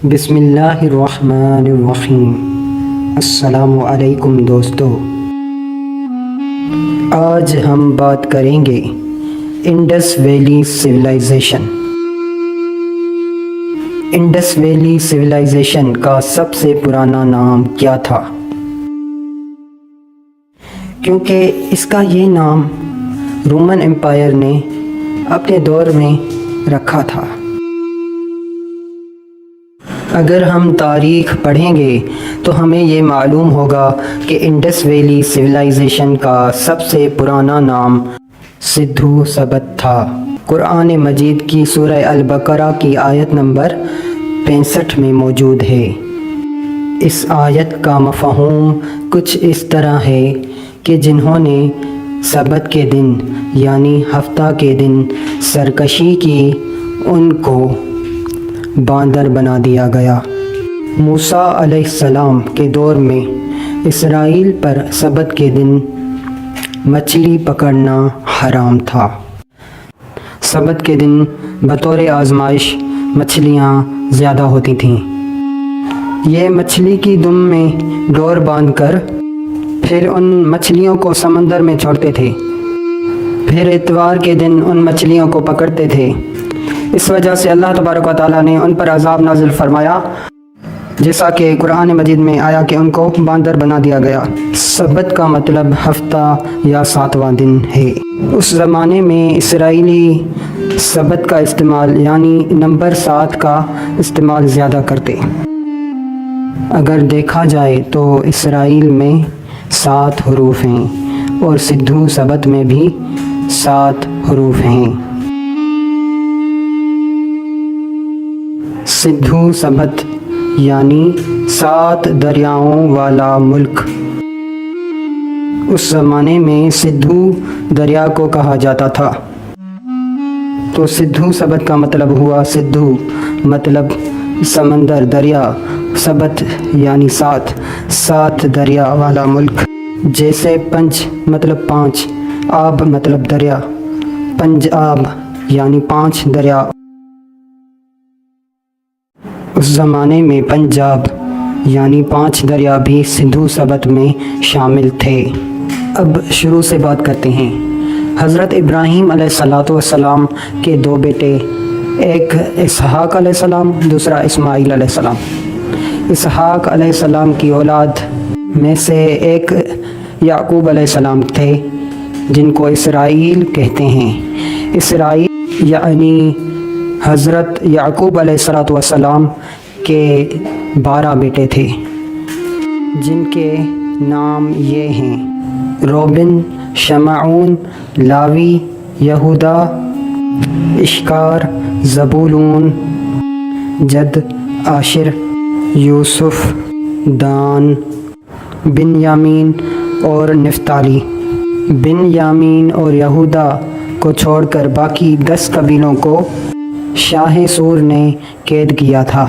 بسم اللہ الرحمن الرحیم۔ السلام علیکم دوستو، آج ہم بات کریں گے Indus Valley Civilization. Indus Valley Civilization کا سب سے پرانا نام کیا تھا؟ کیونکہ اس کا یہ نام رومن امپائر نے اپنے دور میں رکھا تھا۔ اگر ہم تاریخ پڑھیں گے تو ہمیں یہ معلوم ہوگا کہ انڈس ویلی سویلائزیشن کا سب سے پرانا نام سندھو سبت تھا۔ قرآن مجید کی سورہ البقرہ کی آیت نمبر 65 میں موجود ہے۔ اس آیت کا مفہوم کچھ اس طرح ہے کہ جنہوں نے سبت کے دن یعنی ہفتہ کے دن سرکشی کی ان کو باندر بنا دیا گیا۔ موسیٰ علیہ السلام کے دور میں اسرائیل پر سبت کے دن مچھلی پکڑنا حرام تھا۔ سبت کے دن بطور آزمائش مچھلیاں زیادہ ہوتی تھیں۔ یہ مچھلی کی دم میں ڈور باندھ کر پھر ان مچھلیوں کو سمندر میں چھوڑتے تھے، پھر اتوار کے دن ان مچھلیوں کو پکڑتے تھے۔ اس وجہ سے اللہ تبارک و تعالیٰ نے ان پر عذاب نازل فرمایا، جیسا کہ قرآن مجید میں آیا کہ ان کو باندر بنا دیا گیا۔ سبت کا مطلب ہفتہ یا 7واں دن ہے۔ اس زمانے میں اسرائیلی سبت کا استعمال یعنی نمبر 7 کا استعمال زیادہ کرتے۔ اگر دیکھا جائے تو اسرائیل میں 7 حروف ہیں اور سندھو سبت میں بھی 7 حروف ہیں۔ سندھو سبت یعنی 7 دریاؤں والا ملک۔ اس زمانے میں سندھو دریا کو کہا جاتا تھا، تو سندھو سبت کا مطلب ہوا سندھو مطلب سمندر، دریا، سبت یعنی 7 دریا والا ملک۔ جیسے پنج مطلب 5، آب مطلب دریا، پنج آب یعنی 5 دریا۔ اس زمانے میں پنجاب یعنی 5 دریا بھی سندھو سبت میں شامل تھے۔ اب شروع سے بات کرتے ہیں۔ حضرت ابراہیم علیہ السلام کے 2 بیٹے، ایک اسحاق علیہ السلام، دوسرا اسماعیل علیہ السلام۔ اسحاق علیہ السلام کی اولاد میں سے ایک یعقوب علیہ السلام تھے، جن کو اسرائیل کہتے ہیں۔ اسرائیل یعنی حضرت یعقوب علیہ السلام کے 12 بیٹے تھے، جن کے نام یہ ہیں: روبن، شمعون، لاوی، یہودا، اشکار، زبولون، جد، آشر، یوسف، دان، بنیامین اور نفتالی۔ بنیامین اور یہودا کو چھوڑ کر باقی 10 قبیلوں کو شاہ سور نے قید کیا تھا۔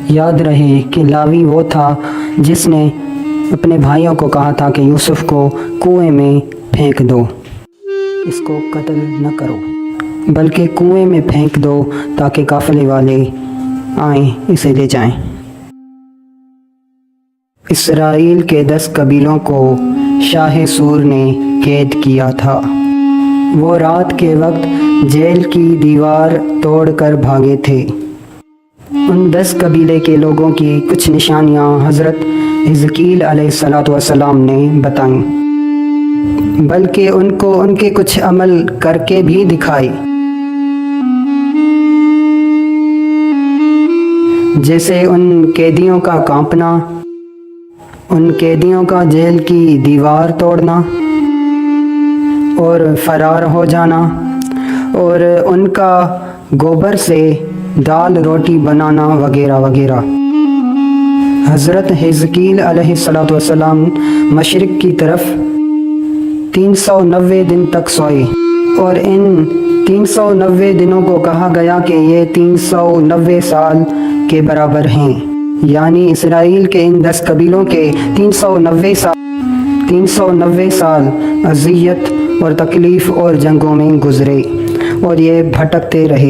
یاد رہے کہ لاوی وہ تھا جس نے اپنے بھائیوں کو کہا تھا کہ یوسف کو کنویں میں پھینک دو، اس کو قتل نہ کرو بلکہ کنویں میں پھینک دو تاکہ قافلے والے آئیں اسے لے جائیں۔ اسرائیل کے 10 قبیلوں کو شاہ سور نے قید کیا تھا۔ وہ رات کے وقت جیل کی دیوار توڑ کر بھاگے تھے۔ ان 10 قبیلے کے لوگوں کی کچھ نشانیاں حضرت حزقیل علیہ السلام نے بتائیں، بلکہ ان کو ان کے کچھ عمل کر کے بھی دکھائی، جیسے ان قیدیوں کا کانپنا، ان قیدیوں کا جیل کی دیوار توڑنا اور فرار ہو جانا، اور ان کا گوبر سے دال روٹی بنانا وغیرہ وغیرہ۔ حضرت حزقیل علیہ السلام مشرق کی طرف 390 دن تک سوئے، اور ان 390 دنوں کو کہا گیا کہ یہ 390 سال کے برابر ہیں، یعنی اسرائیل کے ان 10 قبیلوں کے 390 سال اذیت اور تکلیف اور جنگوں میں گزرے، اور یہ بھٹکتے رہے۔